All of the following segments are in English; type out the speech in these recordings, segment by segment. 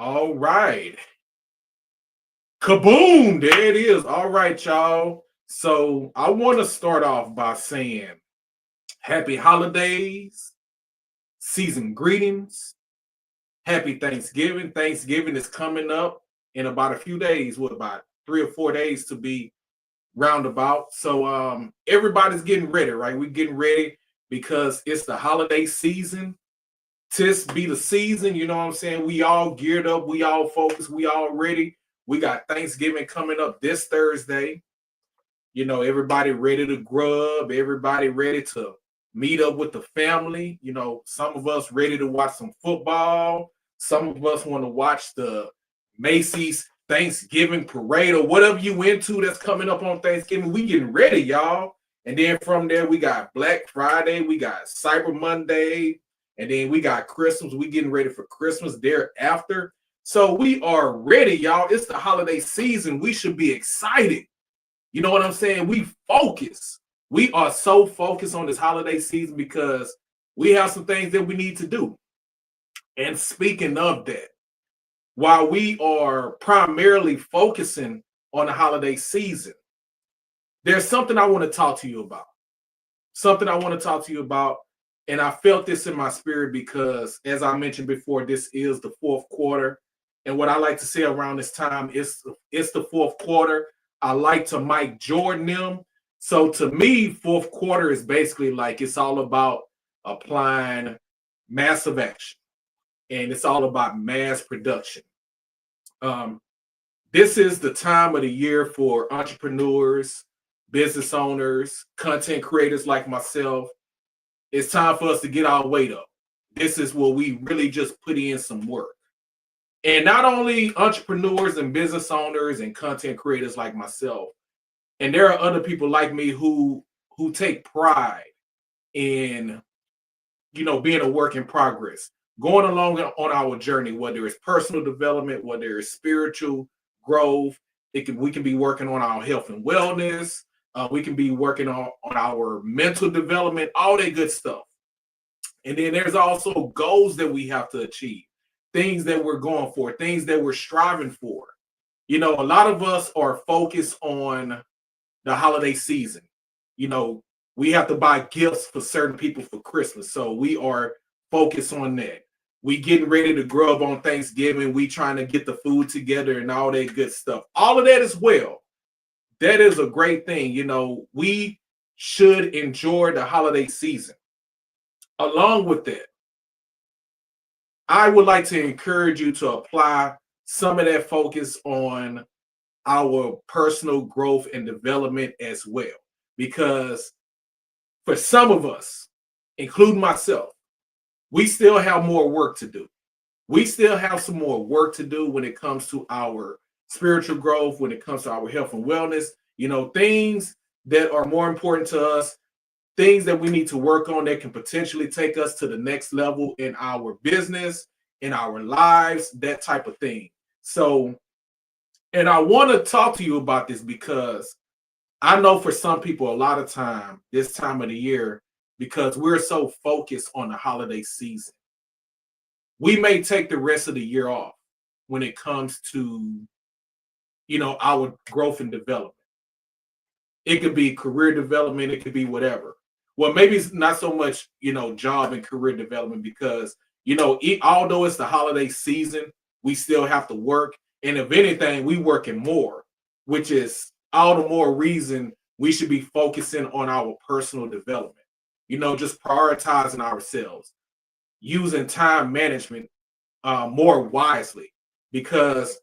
All right. Kaboom! There it is. All right, y'all. So I want to start off by saying happy holidays, season greetings, happy Thanksgiving. Thanksgiving is coming up in about a few days, what about 3 or 4 days to be roundabout. So everybody's getting ready, right? We're getting ready because it's the holiday season. Tis be the season, you know what I'm saying? We all geared up, we all focused, we all ready. We got Thanksgiving coming up this Thursday. You know, everybody ready to grub, everybody ready to meet up with the family. You know, some of us ready to watch some football. Some of us want to watch the Macy's Thanksgiving parade or whatever you into that's coming up on Thanksgiving. We getting ready, y'all. And then from there, we got Black Friday, we got Cyber Monday, and then we got Christmas. We getting ready for Christmas thereafter. So we are ready, y'all. It's the holiday season. We should be excited. You know what I'm saying? We focus. We are so focused on this holiday season because we have some things that we need to do. And speaking of that, while we are primarily focusing on the holiday season, there's something I want to talk to you about. Something I want to talk to you about. And I felt this in my spirit because, as I mentioned before, this is the fourth quarter. And what I like to say around this time is it's the fourth quarter. I like to Mike Jordan them. So to me, fourth quarter is basically like it's all about applying massive action. And it's all about mass production. Um, this is the time of the year for entrepreneurs, business owners, content creators like myself. It's time for us to get our weight up. This is where we really just put in some work. And not only entrepreneurs and business owners and content creators like myself, and there are other people like me who take pride in, you know, being a work in progress, going along on our journey, whether it's personal development, whether it's spiritual growth. We can be working on our health and wellness. We can be working on our mental development, all that good stuff. And then there's also goals that we have to achieve, things that we're going for, things that we're striving for. You know, a lot of us are focused on the holiday season. You know, we have to buy gifts for certain people for Christmas. So we are focused on that. We getting ready to grub on Thanksgiving. We trying to get the food together and all that good stuff. All of that as well. That is a great thing. You know, we should enjoy the holiday season. Along with that, I would like to encourage you to apply some of that focus on our personal growth and development as well. Because for some of us, including myself, we still have more work to do. We still have some more work to do when it comes to our spiritual growth, when it comes to our health and wellness, you know, things that are more important to us, things that we need to work on that can potentially take us to the next level in our business, in our lives, that type of thing. So, and I want to talk to you about this because I know for some people, a lot of time, this time of the year, because we're so focused on the holiday season, we may take the rest of the year off when it comes to, you know, our growth and development. It could be career development, it could be whatever. Well, maybe it's not so much, you know, job and career development because, you know, although it's the holiday season, we still have to work. And if anything, we working more, which is all the more reason we should be focusing on our personal development. You know, just prioritizing ourselves, using time management more wisely because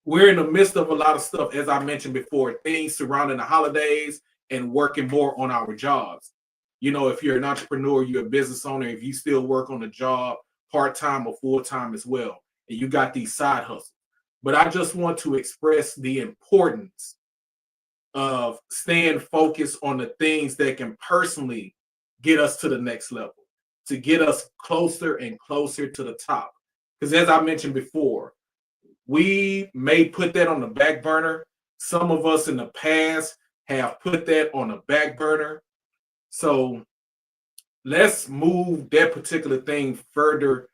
we're in the midst of a lot of stuff, as I mentioned before, things surrounding the holidays and working more on our jobs. You know, if you're an entrepreneur, you're a business owner, if you still work on a job part-time or full-time as well, and you got these side hustles. But I just want to express the importance of staying focused on the things that can personally get us to the next level, to get us closer and closer to the top. Because as I mentioned before, we may put that on the back burner. Some of us in the past have put that on the back burner. So let's move that particular thing further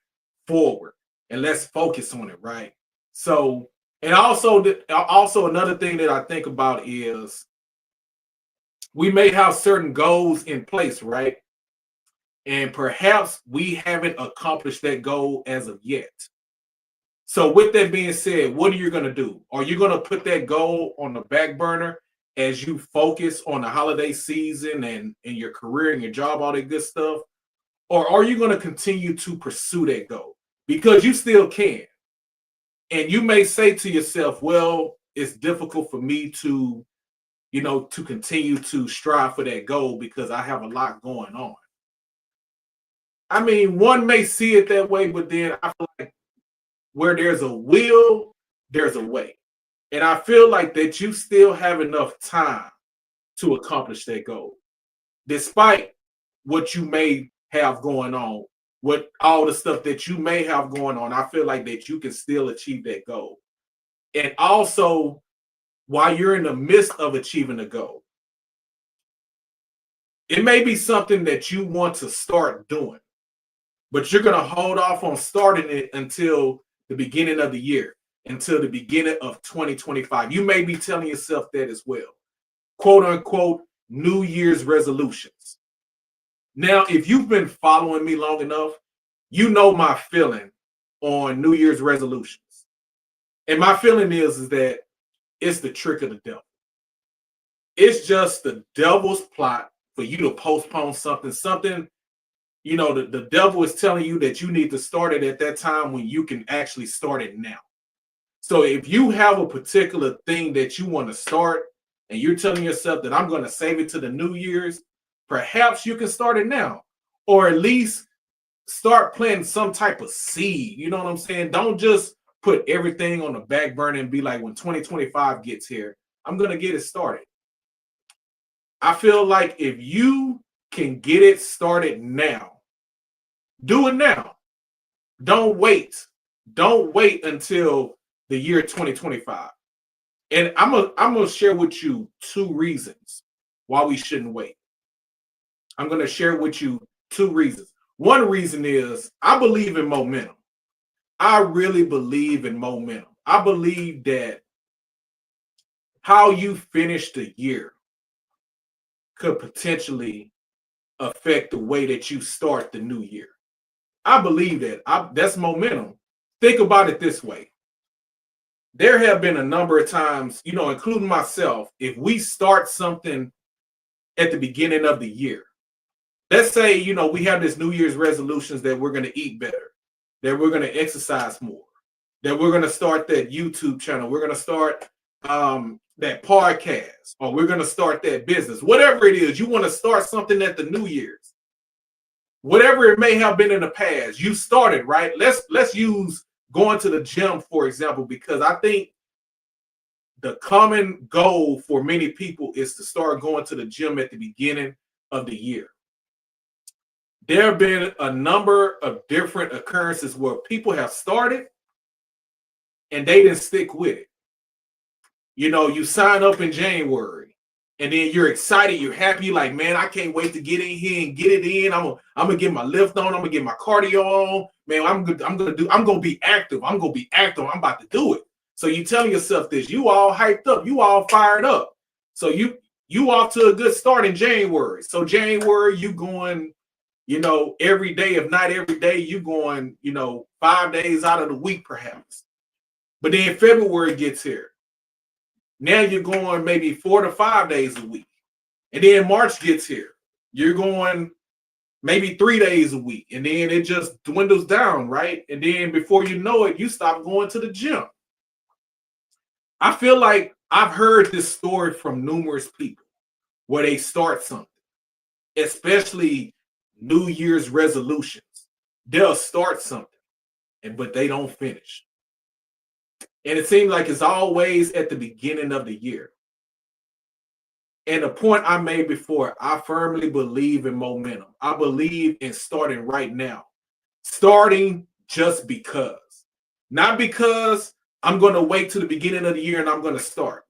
forward. and let's focus on it, right? So, and also another thing that I think about is we may have certain goals in place, right? And perhaps we haven't accomplished that goal as of yet. So, with that being said, what are you going to do? Are you going to put that goal on the back burner as you focus on the holiday season and your career and your job, all that good stuff? Or are you going to continue to pursue that goal? Because you still can. And you may say to yourself, well, it's difficult for me to, to continue to strive for that goal because I have a lot going on. I mean, one may see it that way, but then I feel like where there's a will, there's a way. And I feel like that you still have enough time to accomplish that goal, despite what you may have going on, what all the stuff that you may have going on. I feel like that you can still achieve that goal. And also, while you're in the midst of achieving the goal, it may be something that you want to start doing, but you're going to hold off on starting it until the beginning of the year, until the beginning of 2025. You may be telling yourself that as well. Quote unquote, New Year's resolutions. Now, if you've been following me long enough, you know my feeling on New Year's resolutions. And my feeling is that it's the trick of the devil. It's just the devil's plot for you to postpone something. The devil is telling you that you need to start it at that time when you can actually start it now. So if you have a particular thing that you want to start and you're telling yourself that I'm going to save it to the New Year's, perhaps you can start it now, or at least start planting some type of seed. You know what I'm saying? Don't just put everything on the back burner and be like, when 2025 gets here, I'm going to get it started. I feel like if you can get it started now, do it now. Don't wait. Don't wait until the year 2025. And I'm gonna share with you 2 reasons why we shouldn't wait. I'm gonna share with you 2 reasons. One reason is I believe in momentum. I really believe in momentum. I believe that how you finish the year could potentially affect the way that you start the new year. I believe that. That's momentum. Think about it this way. There have been a number of times, including myself, if we start something at the beginning of the year, let's say, we have this New Year's resolutions that we're going to eat better, that we're going to exercise more, that we're going to start that YouTube channel, we're going to start that podcast, or we're going to start that business, whatever it is, you want to start something at the New Year's, whatever it may have been in the past, you started, right? Let's use going to the gym, for example, because I think the common goal for many people is to start going to the gym at the beginning of the year. There have been a number of different occurrences where people have started and they didn't stick with it. You sign up in January and then you're excited, you're happy, like, man, I can't wait to get in here and get it in. I'm gonna get my lift on, I'm gonna get my cardio on. Man, I'm gonna be active. I'm about to do it. So you telling yourself this, you all hyped up, you all fired up. So you off to a good start in January. So January, you going, every day, if not every day, you going, 5 days out of the week, perhaps. But then February gets here. Now you're going maybe 4 to 5 days a week. And then March gets here. You're going maybe 3 days a week. And then it just dwindles down, right? And then before you know it, you stop going to the gym. I feel like I've heard this story from numerous people where they start something, especially New Year's resolutions. They'll start something, but they don't finish. And it seems like it's always at the beginning of the year. And the point I made before, I firmly believe in momentum. I believe in starting right now. Starting just because. Not because I'm going to wait to the beginning of the year and I'm going to start.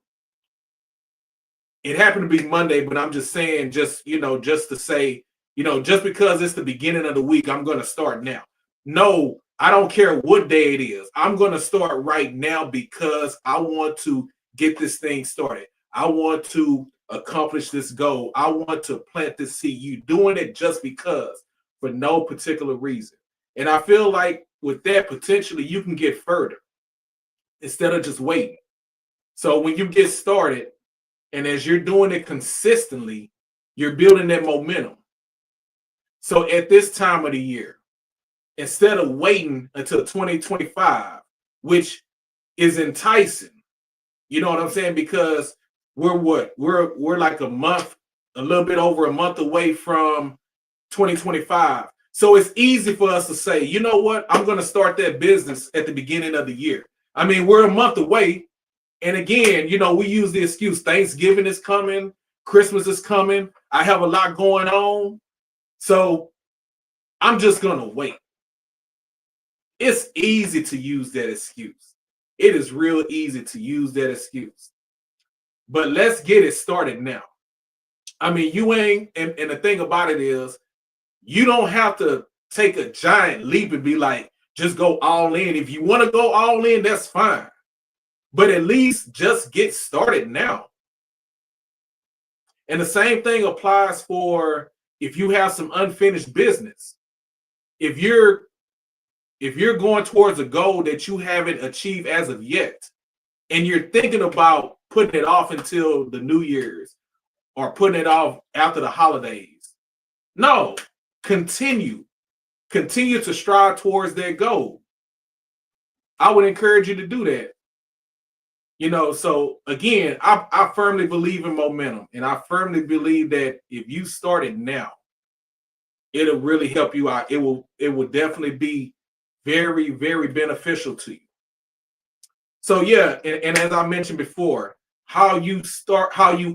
It happened to be Monday, but I'm just saying, just to say, just because it's the beginning of the week, I'm going to start now. No, I don't care what day it is. I'm going to start right now because I want to get this thing started. I want to accomplish this goal. I want to plant this seed. You doing it just because for no particular reason. And I feel like with that, potentially you can get further instead of just waiting. So when you get started and as you're doing it consistently, you're building that momentum. So at this time of the year, instead of waiting until 2025, which is enticing, you know what I'm saying? Because we're like a month, a little bit over a month away from 2025. So it's easy for us to say, you know what, I'm going to start that business at the beginning of the year. I mean, we're a month away. And again, you know, we use the excuse Thanksgiving is coming, Christmas is coming. I have a lot going on. So I'm just going to wait. It's easy to use that excuse. It is real easy to use that excuse. But let's get it started now. I mean, you ain't, and the thing about it is, you don't have to take a giant leap and be like, just go all in. If you want to go all in, that's fine. But at least just get started now. And the same thing applies for if you have some unfinished business. If you're going towards a goal that you haven't achieved as of yet, and you're thinking about putting it off until the New Year's or putting it off after the holidays, no, continue to strive towards that goal. I would encourage you to do that. You know, so again, I firmly believe in momentum, and I firmly believe that if you start it now, it'll really help you out. It will definitely be very, very beneficial to you. So yeah, and as I mentioned before, how you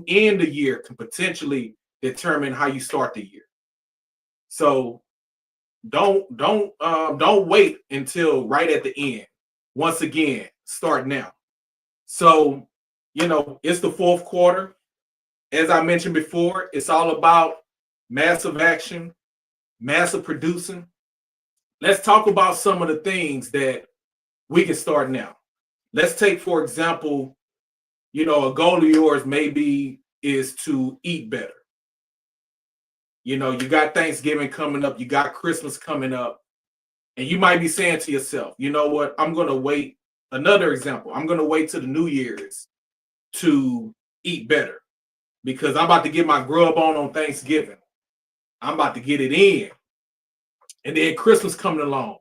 end the year can potentially determine how you start the year. So don't wait until right at the end. Once again, start now. So, you know, it's the fourth quarter. As I mentioned before, it's all about massive action, massive producing. Let's talk about some of the things that we can start now. Let's take, for example, you know, a goal of yours maybe is to eat better. You know, you got Thanksgiving coming up, you got Christmas coming up, and you might be saying to yourself, you know what, I'm going to wait. Another example, I'm going to wait till the New Year's to eat better because I'm about to get my grub on Thanksgiving. I'm about to get it in. And then Christmas coming along.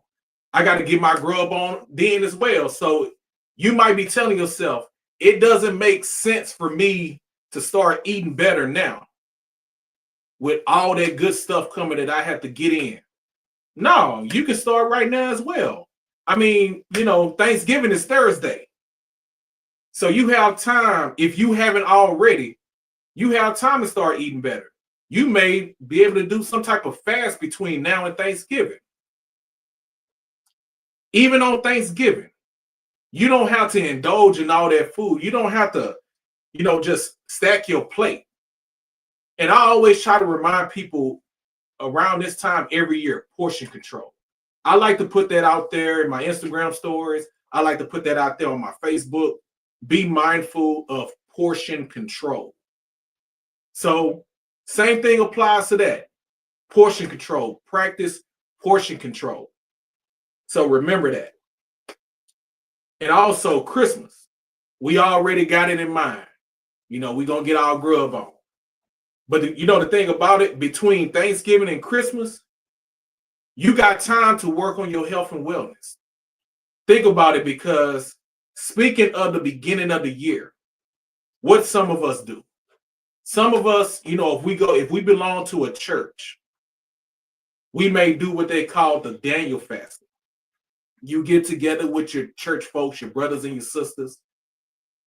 I got to get my grub on then as well. So you might be telling yourself, it doesn't make sense for me to start eating better now with all that good stuff coming that I have to get in. No, you can start right now as well. I mean, you know, Thanksgiving is Thursday. So you have time. If you haven't already, you have time to start eating better. You may be able to do some type of fast between now and Thanksgiving. Even on Thanksgiving, you don't have to indulge in all that food. You don't have to, you know, just stack your plate. And I always try to remind people around this time every year, portion control. I like to put that out there in my Instagram stories. I like to put that out there on my Facebook. Be mindful of portion control. So same thing applies to that. Portion control. Practice portion control. So remember that. And also Christmas. We already got it in mind. You know, we're going to get our grub on. But you know the thing about it, between Thanksgiving and Christmas, you got time to work on your health and wellness. Think about it, because speaking of the beginning of the year, what some of us do. Some of us, you know, if we belong to a church, we may do what they call the Daniel fasting. You get together with your church folks, your brothers and your sisters,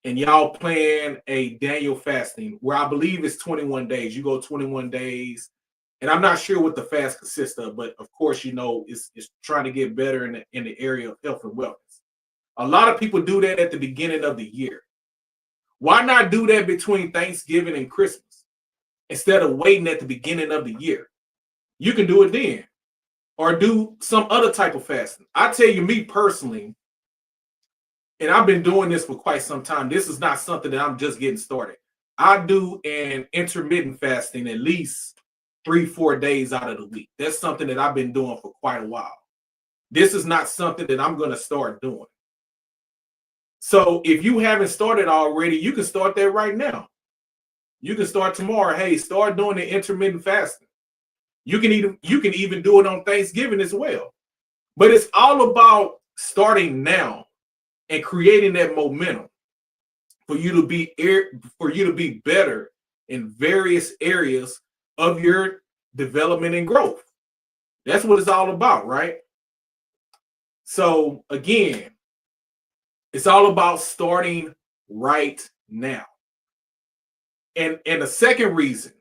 and y'all plan a Daniel fasting where I believe it's 21 days. You go 21 days. And I'm not sure what the fast consists of, but of course, you know, it's trying to get better in the area of health and wellness. A lot of people do that at the beginning of the year. Why not do that between Thanksgiving and Christmas instead of waiting at the beginning of the year? You can do it then. or do some other type of fasting. I tell you, me personally, and I've been doing this for quite some time. This is not something that I'm just getting started. I do an intermittent fasting at least 3-4 days out of the week. That's something that I've been doing for quite a while. This is not something that I'm going to start doing. So if you haven't started already, you can start that right now. You can start tomorrow. Hey, start doing the intermittent fasting. You can even do it on Thanksgiving as well. But it's all about starting now and creating that momentum for you to be better in various areas of your development and growth. That's what it's all about, right? So again, it's all about starting right now. And the second reason,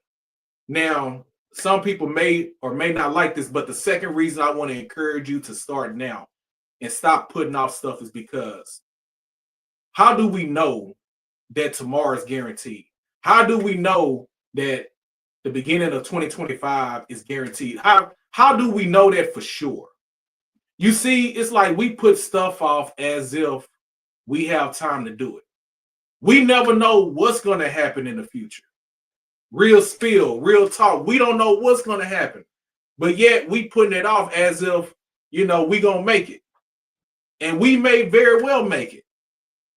now some people may or may not like this, but the second reason I want to encourage you to start now and stop putting off stuff is because how do we know that tomorrow is guaranteed? How do we know that the beginning of 2025 is guaranteed? How do we know that for sure? You see, it's like we put stuff off as if we have time to do it. We never know what's going to happen in the future. Real spill, real talk. We don't know what's going to happen, but yet we putting it off as if, we going to make it. And we may very well make it,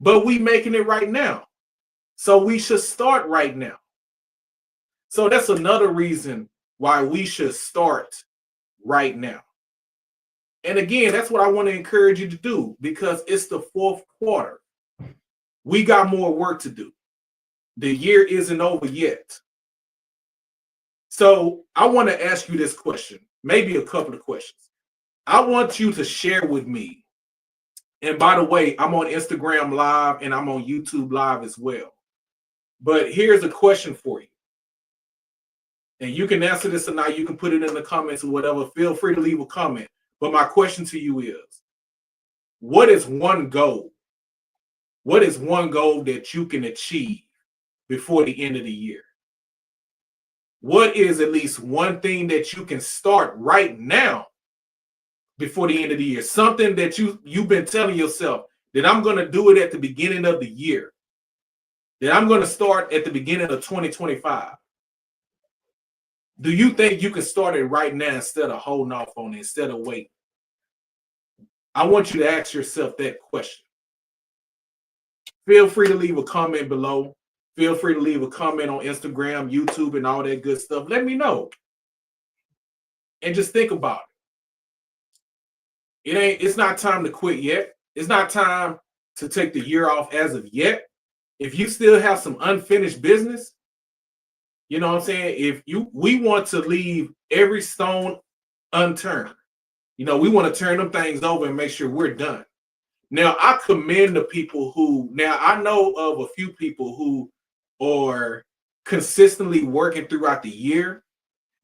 but we making it right now. So we should start right now. So that's another reason why we should start right now. And again, that's what I want to encourage you to do, because it's the fourth quarter. We got more work to do. The year isn't over yet. So I want to ask you this question, maybe a couple of questions. I want you to share with me. And by the way, I'm on Instagram Live and I'm on YouTube Live as well. But here's a question for you. And you can answer this or not. You can put it in the comments or whatever. Feel free to leave a comment. But my question to you is, what is one goal? What is one goal that you can achieve before the end of the year? What is at least one thing that you can start right now before the end of the year? Something that you've been telling yourself that I'm going to do it at the beginning of the year, that I'm going to start at the beginning of 2025. Do you think you can start it right now instead of holding off on it, instead of waiting? I want you to ask yourself that question. Feel free to leave a comment below. Feel free to leave a comment on Instagram, YouTube, and all that good stuff. Let me know. And just think about it. It's not time to quit yet. It's not time to take the year off as of yet. If you still have some unfinished business, you know what I'm saying? We want to leave every stone unturned. We want to turn them things over and make sure we're done. Now, I commend the people I know of a few people who are consistently working throughout the year.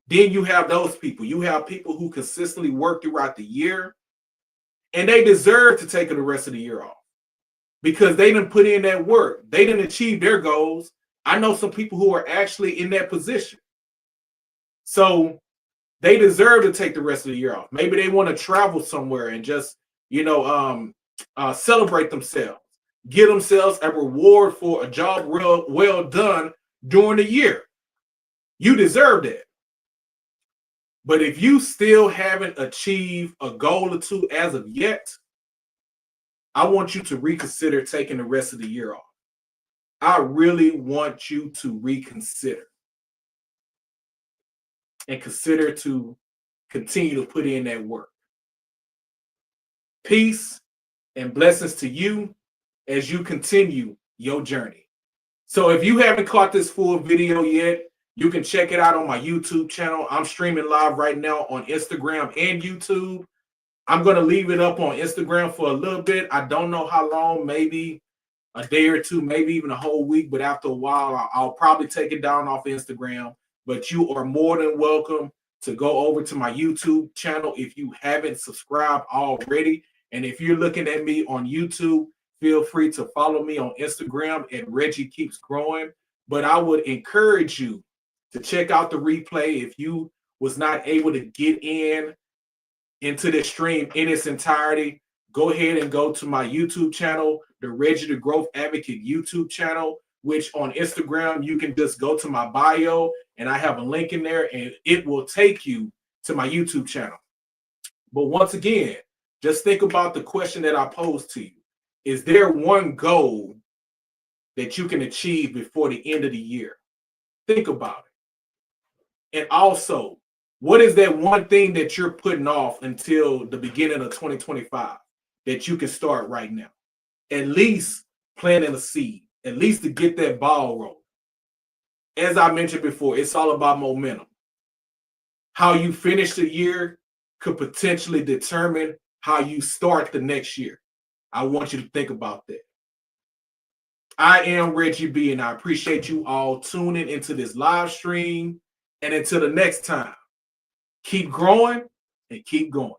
Then you have those people. You have people who consistently work throughout the year, and they deserve to take the rest of the year off because they didn't put in that work. They didn't achieve their goals. I know some people who are actually in that position. So they deserve to take the rest of the year off. Maybe they want to travel somewhere and just, celebrate themselves, give themselves a reward for a job well done during the year. You deserve that. But if you still haven't achieved a goal or two as of yet, I want you to reconsider taking the rest of the year off. I really want you to reconsider and consider to continue to put in that work. Peace and blessings to you as you continue your journey. So if you haven't caught this full video yet, you can check it out on my YouTube channel. I'm streaming live right now on Instagram and YouTube. I'm going to leave it up on Instagram for a little bit. I don't know how long, maybe a day or two, maybe even a whole week. But after a while, I'll probably take it down off Instagram. But you are more than welcome to go over to my YouTube channel if you haven't subscribed already. And if you're looking at me on YouTube, feel free to follow me on Instagram at Reggie Keeps Growing. But I would encourage you to check out the replay if you was not able to get in into this stream in its entirety, go ahead and go to my YouTube channel, the Reggie the Growth Advocate YouTube channel, which on Instagram, you can just go to my bio and I have a link in there and it will take you to my YouTube channel. But once again, just think about the question that I posed to you. Is there one goal that you can achieve before the end of the year? Think about it. And also, what is that one thing that you're putting off until the beginning of 2025 that you can start right now? At least planting a seed, at least to get that ball rolling. As I mentioned before, it's all about momentum. How you finish the year could potentially determine how you start the next year. I want you to think about that. I am Reggie B, and I appreciate you all tuning into this live stream. And until the next time, keep growing and keep going.